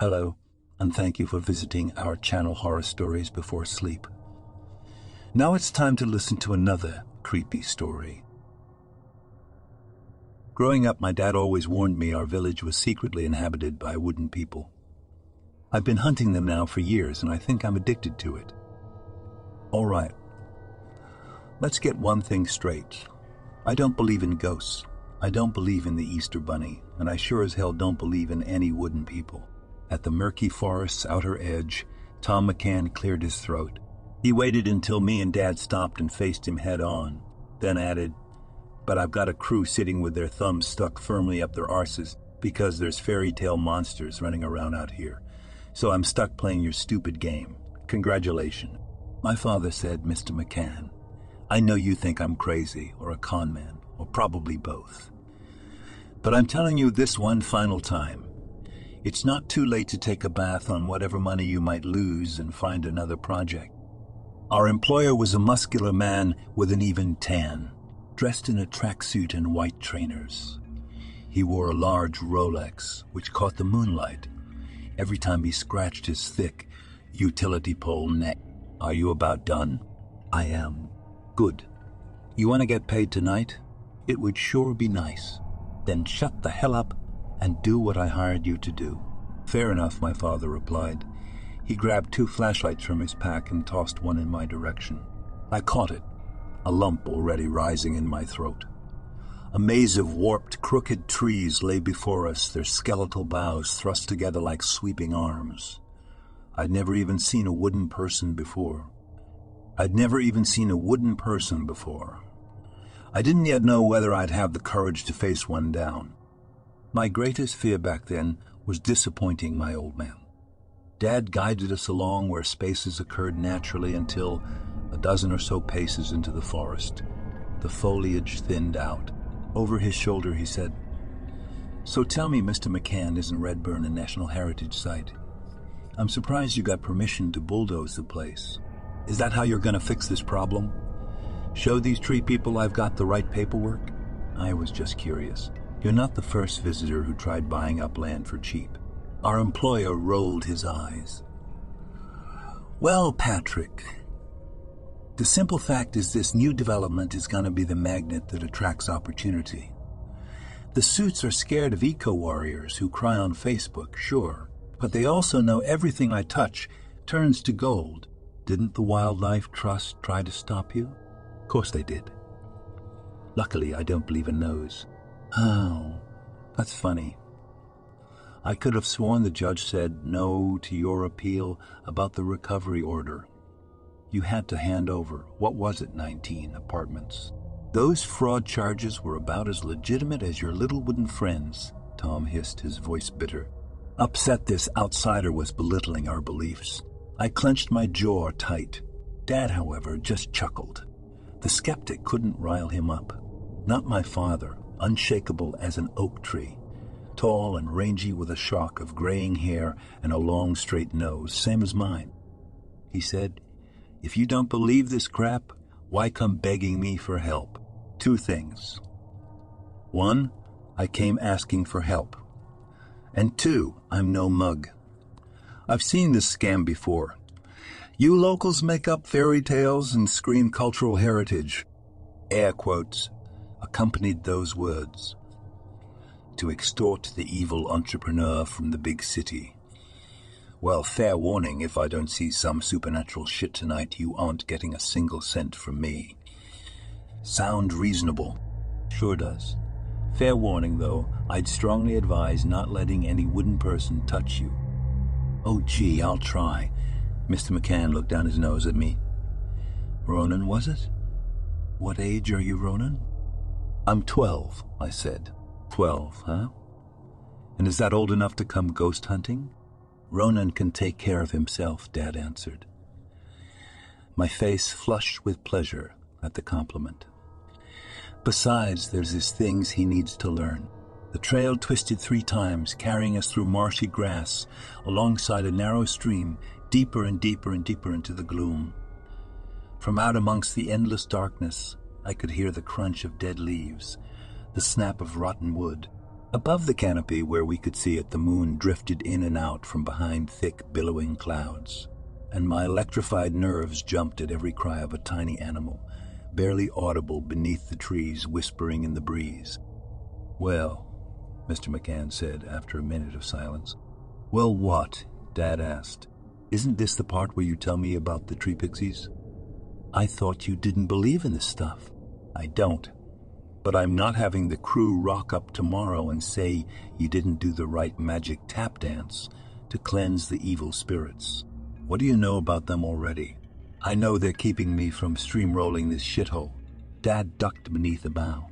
Hello, and thank you for visiting our channel Horror Stories Before Sleep. Now it's time to listen to another creepy story. Growing up, my dad always warned me our village was secretly inhabited by wooden people. I've been hunting them now for years, and I think I'm addicted to it. All right, let's get one thing straight. I don't believe in ghosts. I don't believe in the Easter Bunny, and I sure as hell don't believe in any wooden people. At the murky forest's outer edge, Tom McCann cleared his throat. He waited until me and Dad stopped and faced him head on, then added, "But I've got a crew sitting with their thumbs stuck firmly up their arses because there's fairy tale monsters running around out here. So I'm stuck playing your stupid game. Congratulations." My father said, "Mr. McCann, I know you think I'm crazy or a con man, or probably both. But I'm telling you this one final time. It's not too late to take a bath on whatever money you might lose and find another project." Our employer was a muscular man with an even tan, dressed in a tracksuit and white trainers. He wore a large Rolex, which caught the moonlight every time he scratched his thick, utility pole neck. "Are you about done?" "I am." "Good. You want to get paid tonight? It would sure be nice. Then shut the hell up and do what I hired you to do." "Fair enough," my father replied. He grabbed 2 flashlights from his pack and tossed one in my direction. I caught it, a lump already rising in my throat. A maze of warped, crooked trees lay before us, their skeletal boughs thrust together like sweeping arms. I'd never even seen a wooden person before. I didn't yet know whether I'd have the courage to face one down. My greatest fear back then was disappointing my old man. Dad guided us along where spaces occurred naturally until, a dozen or so paces into the forest, the foliage thinned out. Over his shoulder he said, "So tell me, Mr. McCann, isn't Redburn a National Heritage Site? I'm surprised you got permission to bulldoze the place. Is that how you're going to fix this problem? Show these tree people I've got the right paperwork?" I was just curious. "You're not the first visitor who tried buying up land for cheap." Our employer rolled his eyes. "Well, Patrick, the simple fact is this new development is going to be the magnet that attracts opportunity. The suits are scared of eco-warriors who cry on Facebook, sure, but they also know everything I touch turns to gold. Didn't the Wildlife Trust try to stop you?" "Of course they did. Luckily, I don't believe in those." "Oh, that's funny. I could have sworn the judge said no to your appeal about the recovery order. You had to hand over, what was it, 19 apartments. Those fraud charges were about as legitimate as your little wooden friends," Tom hissed, his voice bitter. Upset this outsider was belittling our beliefs. I clenched my jaw tight. Dad, however, just chuckled. The skeptic couldn't rile him up. Not my father, unshakable as an oak tree, tall and rangy with a shock of graying hair and a long straight nose, same as mine. He said, "If you don't believe this crap, why come begging me for help? 2 things. 1, I came asking for help. And 2, I'm no mug. I've seen this scam before. You locals make up fairy tales and scream cultural heritage." Air quotes accompanied those words. "To extort the evil entrepreneur from the big city. Well, fair warning, if I don't see some supernatural shit tonight, you aren't getting a single cent from me." Sound reasonable? Sure does. Fair warning, though, I'd strongly advise not letting any wooden person touch you. "Oh, gee, I'll try." Mr. McCann looked down his nose at me. "Ronan, was it? What age are you, Ronan?" "I'm 12, I said. 12, huh? And is that old enough to come ghost hunting?" "Ronan can take care of himself," Dad answered. My face flushed with pleasure at the compliment. "Besides, there's his things he needs to learn." The trail twisted 3 times, carrying us through marshy grass, alongside a narrow stream, deeper and deeper and deeper into the gloom. From out amongst the endless darkness, I could hear the crunch of dead leaves, the snap of rotten wood, Above the canopy, where we could see it, the moon drifted in and out from behind thick, billowing clouds, and my electrified nerves jumped at every cry of a tiny animal, barely audible beneath the trees, whispering in the breeze. "Well," Mr. McCann said after a minute of silence. "Well, what?" Dad asked. "Isn't this the part where you tell me about the tree pixies?" "I thought you didn't believe in this stuff." "I don't. But I'm not having the crew rock up tomorrow and say you didn't do the right magic tap dance to cleanse the evil spirits. What do you know about them already?" "I know they're keeping me from steamrolling this shithole." Dad ducked beneath a bough.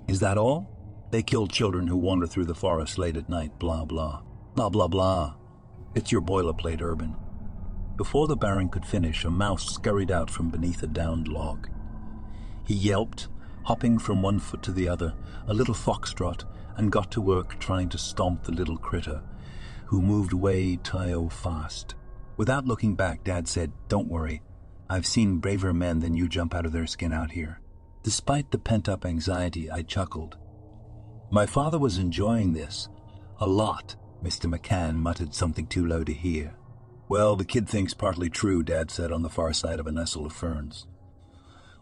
"Is that all? They kill children who wander through the forest late at night, blah, blah. Blah, blah, blah. It's your boilerplate, Urban." Before the Baron could finish, a mouse scurried out from beneath a downed log. He yelped, hopping from one foot to the other, a little foxtrot, and got to work trying to stomp the little critter, who moved way fast. Without looking back, Dad said, "Don't worry. I've seen braver men than you jump out of their skin out here." Despite the pent-up anxiety, I chuckled. My father was enjoying this. A lot. Mr. McCann muttered something too low to hear. "Well, the kid thinks partly true," Dad said on the far side of a nestle of ferns.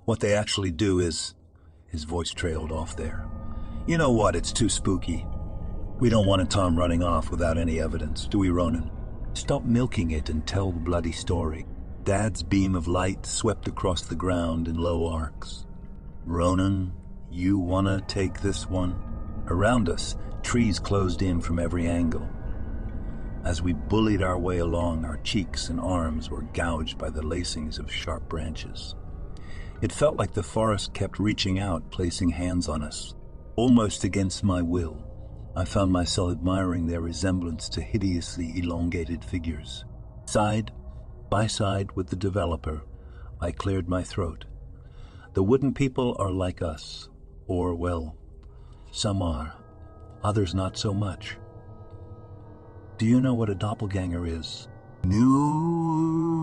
"What they actually do is..." His voice trailed off there. "You know what? It's too spooky. We don't want a Tom running off without any evidence, do we, Ronan? Stop milking it and tell the bloody story." Dad's beam of light swept across the ground in low arcs. "Ronan, you wanna take this one?" Around us, trees closed in from every angle. As we bullied our way along, our cheeks and arms were gouged by the lacings of sharp branches. It felt like the forest kept reaching out, placing hands on us. Almost against my will, I found myself admiring their resemblance to hideously elongated figures. Side by side with the developer, I cleared my throat. The wooden people are like us, or, well, some are, others not so much. "Do you know what a doppelganger is?" "No,"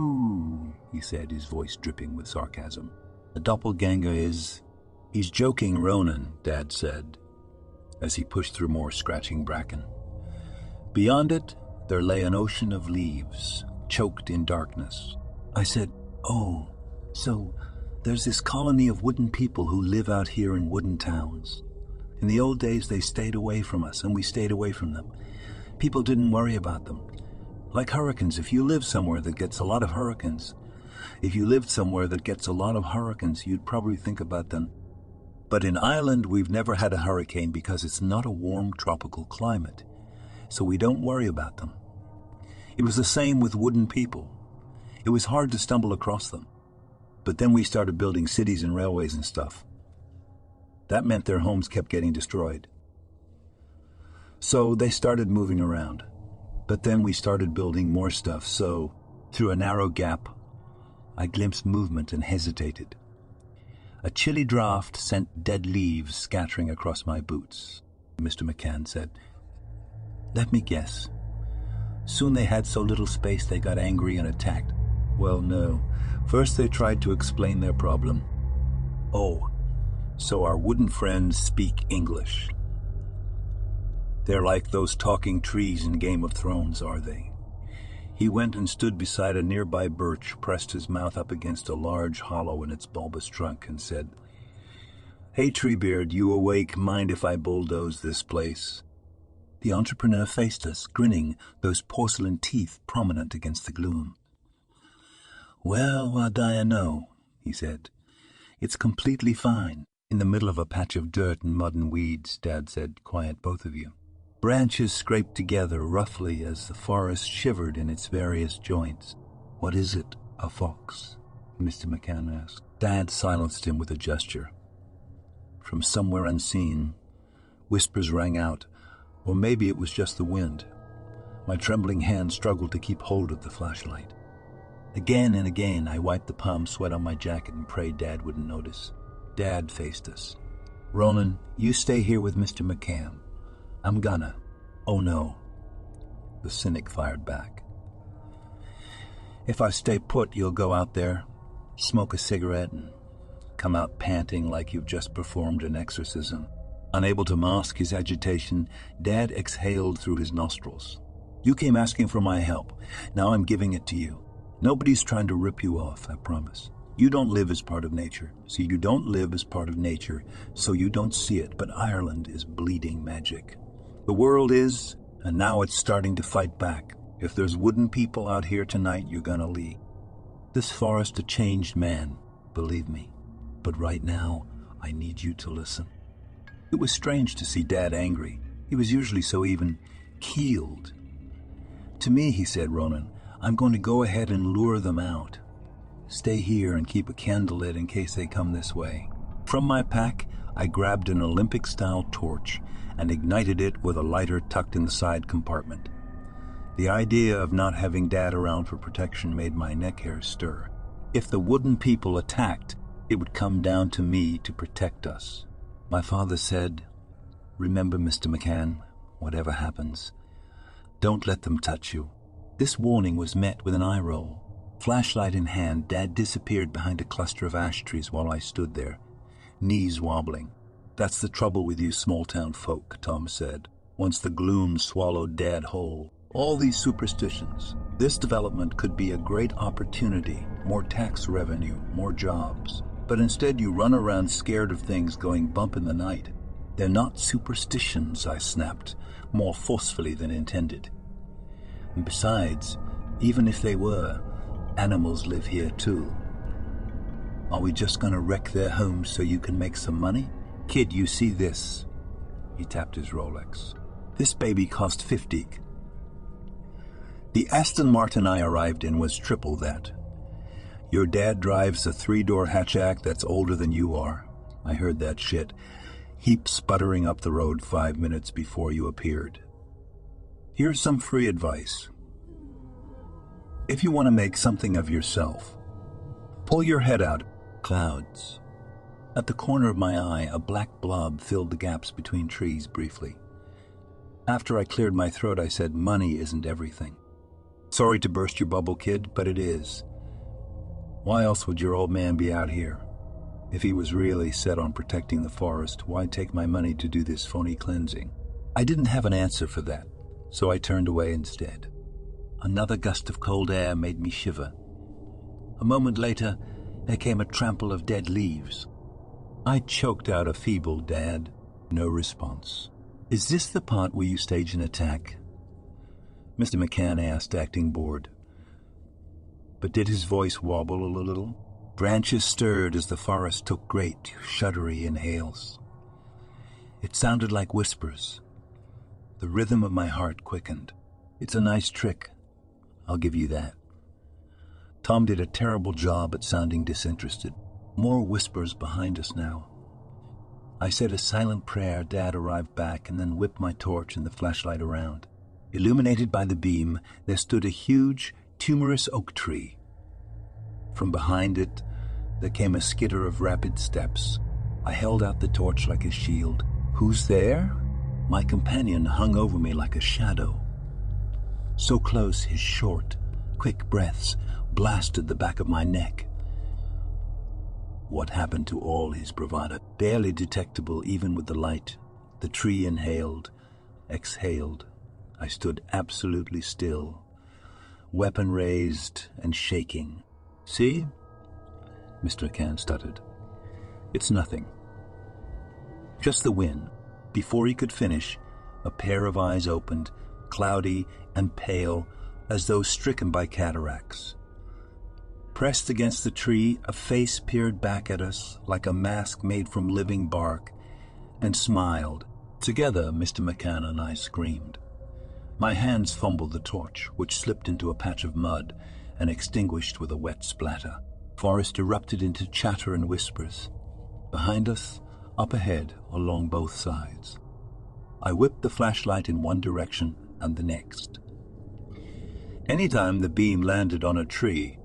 he said, his voice dripping with sarcasm. "A doppelganger is..." "He's joking, Ronan," Dad said, as he pushed through more scratching bracken. Beyond it, there lay an ocean of leaves, choked in darkness. I said, "Oh, so there's this colony of wooden people who live out here in wooden towns. In the old days, they stayed away from us, and we stayed away from them. People didn't worry about them. Like hurricanes, if you live somewhere that gets a lot of hurricanes, you'd probably think about them. But in Ireland, we've never had a hurricane because it's not a warm tropical climate, so we don't worry about them. It was the same with wooden people. It was hard to stumble across them. But then we started building cities and railways and stuff. That meant their homes kept getting destroyed. So they started moving around. But then we started building more stuff, so through a narrow gap, I glimpsed movement and hesitated. A chilly draft sent dead leaves scattering across my boots. Mr. McCann said, "Let me guess. Soon they had so little space they got angry and attacked." "Well, no. First they tried to explain their problem." "Oh, so our wooden friends speak English. They're like those talking trees in Game of Thrones, are they?" He went and stood beside a nearby birch, pressed his mouth up against a large hollow in its bulbous trunk, and said, "Hey, Treebeard, you awake? Mind if I bulldoze this place?" The entrepreneur faced us, grinning, those porcelain teeth prominent against the gloom. "Well, what do I know?" he said. "It's completely fine." "In the middle of a patch of dirt and mud and weeds," Dad said. "Quiet, both of you." Branches scraped together roughly as the forest shivered in its various joints. "What is it, a fox?" Mr. McCann asked. Dad silenced him with a gesture. From somewhere unseen, whispers rang out, or maybe it was just the wind. My trembling hand struggled to keep hold of the flashlight. Again and again, I wiped the palm sweat on my jacket and prayed Dad wouldn't notice. Dad faced us. "Ronan, you stay here with Mr. McCann. I'm gonna..." "Oh no," the cynic fired back. "If I stay put, you'll go out there, smoke a cigarette, and come out panting like you've just performed an exorcism. Unable to mask his agitation, Dad exhaled through his nostrils. You came asking for my help. Now I'm giving it to you. Nobody's trying to rip you off, I promise. You don't live as part of nature. See, you don't live as part of nature, so you don't see it, but Ireland is bleeding magic. The world is, and now it's starting to fight back. If there's wooden people out here tonight, you're gonna leave. This forest a changed man, believe me. But right now, I need you to listen. It was strange to see Dad angry. He was usually so even-keeled. To me, he said, Ronan, I'm going to go ahead and lure them out. Stay here and keep a candle lit in case they come this way. From my pack, I grabbed an Olympic-style torch and ignited it with a lighter tucked in the side compartment. The idea of not having Dad around for protection made my neck hairs stir. If the wooden people attacked, it would come down to me to protect us. My father said, remember, Mr. McCann, whatever happens, don't let them touch you. This warning was met with an eye roll. Flashlight in hand, Dad disappeared behind a cluster of ash trees while I stood there, knees wobbling. That's the trouble with you small-town folk, Tom said, once the gloom swallowed Dad whole. All these superstitions. This development could be a great opportunity, more tax revenue, more jobs. But instead you run around scared of things going bump in the night. They're not superstitions, I snapped, more forcefully than intended. And besides, even if they were, animals live here too. Are we just gonna wreck their homes so you can make some money? Kid, you see this? He tapped his Rolex. This baby cost 50. The Aston Martin I arrived in was triple that. Your dad drives a 3-door hatchback that's older than you are. I heard that shit. Heap sputtering up the road 5 minutes before you appeared. Here's some free advice. If you want to make something of yourself, pull your head out. Clouds. At the corner of my eye, a black blob filled the gaps between trees briefly. After I cleared my throat, I said, money isn't everything. Sorry to burst your bubble, kid, but it is. Why else would your old man be out here? If he was really set on protecting the forest, why take my money to do this phony cleansing? I didn't have an answer for that, so I turned away instead. Another gust of cold air made me shiver. A moment later, there came a trample of dead leaves. I choked out a feeble Dad. No response. Is this the part where you stage an attack? Mr. McCann asked, acting bored. But did his voice wobble a little? Branches stirred as the forest took great, shuddery inhales. It sounded like whispers. The rhythm of my heart quickened. It's a nice trick. I'll give you that. Tom did a terrible job at sounding disinterested. More whispers behind us now. I said a silent prayer. Dad arrived back and then whipped my torch and the flashlight around. Illuminated by the beam, there stood a huge, tumorous oak tree. From behind it, there came a skitter of rapid steps. I held out the torch like a shield. Who's there? My companion hung over me like a shadow. So close, his short, quick breaths blasted the back of my neck. What happened to all his bravado? Barely detectable even with the light. The tree inhaled, exhaled. I stood absolutely still, weapon raised and shaking. See? Mr. McCann stuttered. It's nothing. Just the wind. Before he could finish, a pair of eyes opened, cloudy and pale, as though stricken by cataracts. Pressed against the tree, a face peered back at us like a mask made from living bark, and smiled. Together, Mr. McCann and I screamed. My hands fumbled the torch, which slipped into a patch of mud and extinguished with a wet splatter. Forest erupted into chatter and whispers. Behind us, up ahead, along both sides. I whipped the flashlight in one direction and the next. Anytime the beam landed on a tree,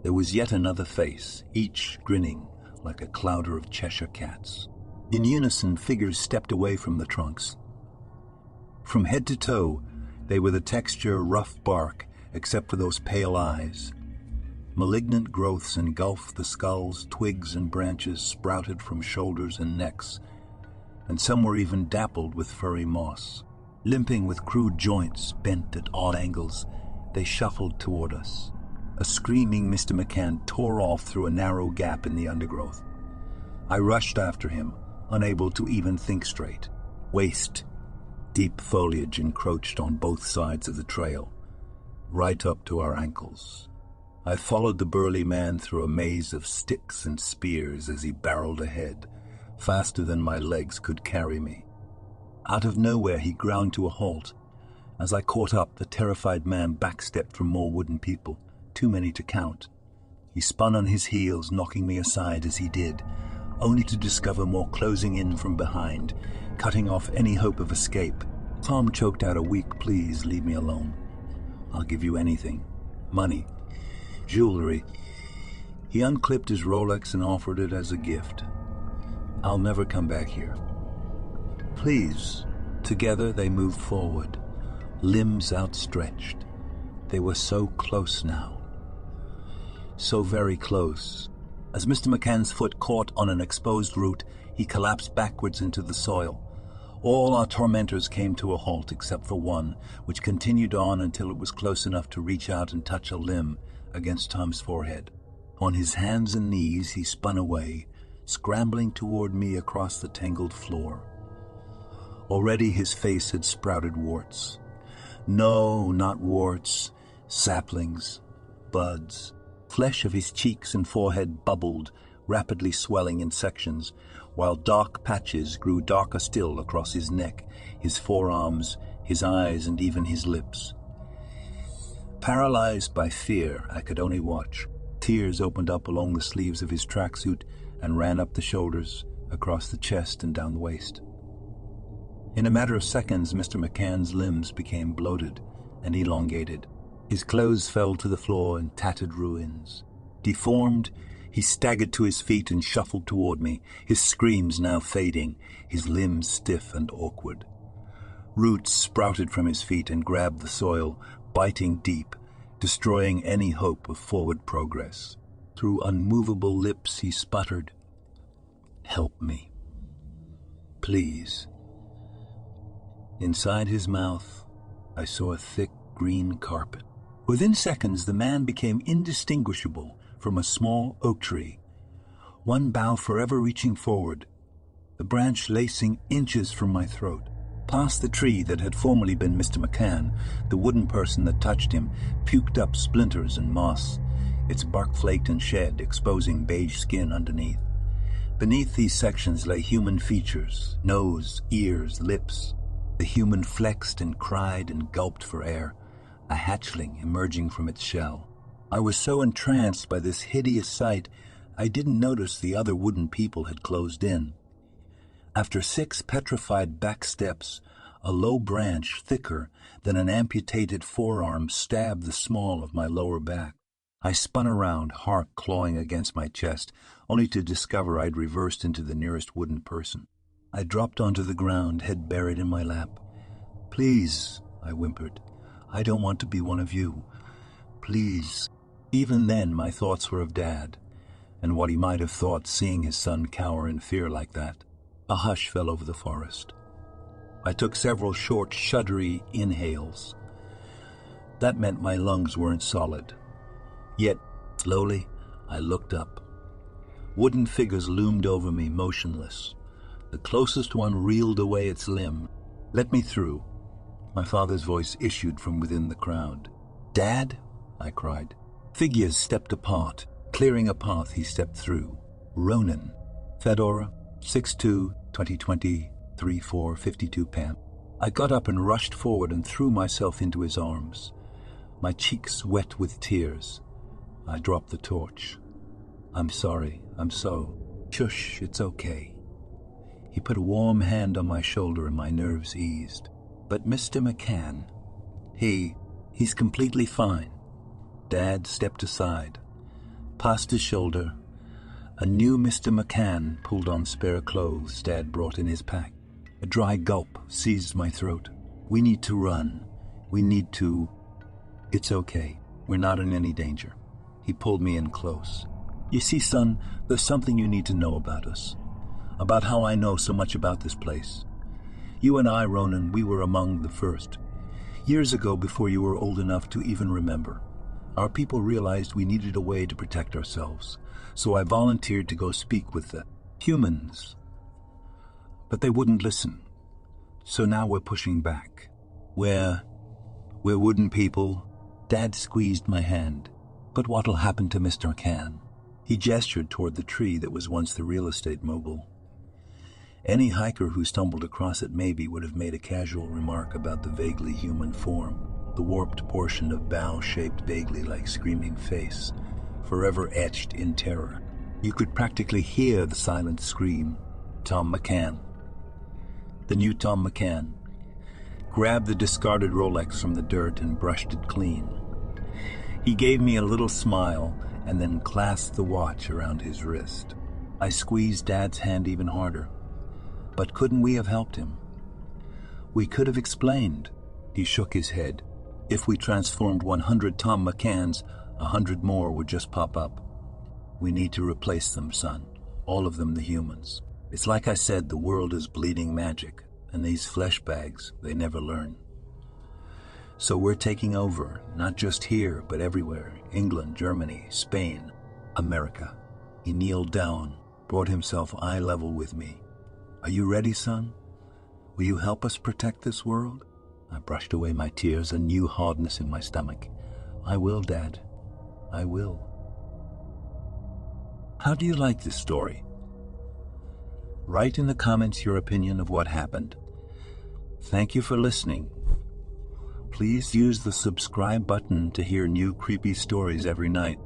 there was yet another face, each grinning like a clouder of Cheshire cats. In unison, figures stepped away from the trunks. From head to toe, they were the texture rough bark, except for those pale eyes. Malignant growths engulfed the skulls, twigs and branches sprouted from shoulders and necks. and some were even dappled with furry moss. Limping with crude joints bent at odd angles, they shuffled toward us. A screaming Mr. McCann tore off through a narrow gap in the undergrowth. I rushed after him, unable to even think straight. Waist-deep foliage encroached on both sides of the trail, right up to our ankles. I followed the burly man through a maze of sticks and spears as he barreled ahead, faster than my legs could carry me. Out of nowhere he ground to a halt. As I caught up, the terrified man backstepped from more wooden people, too many to count. He spun on his heels, knocking me aside as he did, only to discover more closing in from behind, cutting off any hope of escape. Tom choked out a weak, "Please leave me alone. I'll give you anything. Money. Jewelry." He unclipped his Rolex and offered it as a gift. "I'll never come back here. Please." Together they moved forward, limbs outstretched. They were so close now. So very close. As Mr. McCann's foot caught on an exposed root, he collapsed backwards into the soil. All our tormentors came to a halt except for one, which continued on until it was close enough to reach out and touch a limb against Tom's forehead. On his hands and knees, he spun away, scrambling toward me across the tangled floor. Already his face had sprouted warts. No, not warts, saplings, buds. Flesh of his cheeks and forehead bubbled, rapidly swelling in sections, while dark patches grew darker still across his neck, his forearms, his eyes, and even his lips. Paralyzed by fear, I could only watch. Tears opened up along the sleeves of his tracksuit and ran up the shoulders, across the chest and down the waist. In a matter of seconds, Mr. McCann's limbs became bloated and elongated. His clothes fell to the floor in tattered ruins. Deformed, he staggered to his feet and shuffled toward me, his screams now fading, his limbs stiff and awkward. Roots sprouted from his feet and grabbed the soil, biting deep, destroying any hope of forward progress. Through unmovable lips he sputtered, "Help me. Please." Inside his mouth, I saw a thick green carpet. Within seconds, the man became indistinguishable from a small oak tree, one bough forever reaching forward, the branch lacing inches from my throat. Past the tree that had formerly been Mr. McCann, the wooden person that touched him puked up splinters and moss, its bark flaked and shed, exposing beige skin underneath. Beneath these sections lay human features, nose, ears, lips. The human flexed and cried and gulped for air, a hatchling emerging from its shell. I was so entranced by this hideous sight, I didn't notice the other wooden people had closed in. After 6 petrified back steps, a low branch thicker than an amputated forearm stabbed the small of my lower back. I spun around, heart clawing against my chest, only to discover I'd reversed into the nearest wooden person. I dropped onto the ground, head buried in my lap. "Please," I whimpered. "I don't want to be one of you. Please." Even then, my thoughts were of Dad, and what he might have thought seeing his son cower in fear like that. A hush fell over the forest. I took several short, shuddery inhales. That meant my lungs weren't solid. Yet, slowly, I looked up. Wooden figures loomed over me, motionless. The closest one reeled away its limb. "Let me through." My father's voice issued from within the crowd. "Dad?" I cried. Figures stepped apart. Clearing a path, he stepped through. Ronan. Fedora, 6'2", 2020, 3'4", 52 Pam. I got up and rushed forward and threw myself into his arms. My cheeks wet with tears. I dropped the torch. "I'm sorry. I'm so..." "Shush, it's okay." He put a warm hand on my shoulder and my nerves eased. "But Mr. McCann, he's completely fine." Dad stepped aside. Past his shoulder, a new Mr. McCann pulled on spare clothes Dad brought in his pack. A dry gulp seized my throat. "We need to run. We need to..." "It's okay. We're not in any danger." He pulled me in close. "You see, son, there's something you need to know about us. about how I know so much about this place. You and I, Ronan, we were among the first. Years ago, before you were old enough to even remember, our people realized we needed a way to protect ourselves, so I volunteered to go speak with the humans. But they wouldn't listen, so now we're pushing back. We're wooden people. Dad squeezed my hand. But what'll happen to Mr. Khan? He gestured toward the tree that was once the real estate mogul. Any hiker who stumbled across it maybe would have made a casual remark about the vaguely human form, the warped portion of bough shaped vaguely like screaming face, forever etched in terror. You could practically hear the silent scream. Tom McCann. The new Tom McCann grabbed the discarded Rolex from the dirt and brushed it clean. He gave me a little smile and then clasped the watch around his wrist. I squeezed Dad's hand even harder. But couldn't we have helped him? We could have explained. He shook his head. If we transformed 100 Tom McCanns, 100 more would just pop up. We need to replace them, son. All of them the humans. It's like I said, the world is bleeding magic, and these flesh bags, they never learn. So we're taking over, not just here, but everywhere. England, Germany, Spain, America. He kneeled down, brought himself eye level with me. Are you ready, son? Will you help us protect this world? I brushed away my tears, a new hardness in my stomach. I will, Dad. I will. How do you like this story? Write in the comments your opinion of what happened. Thank you for listening. Please use the subscribe button to hear new creepy stories every night.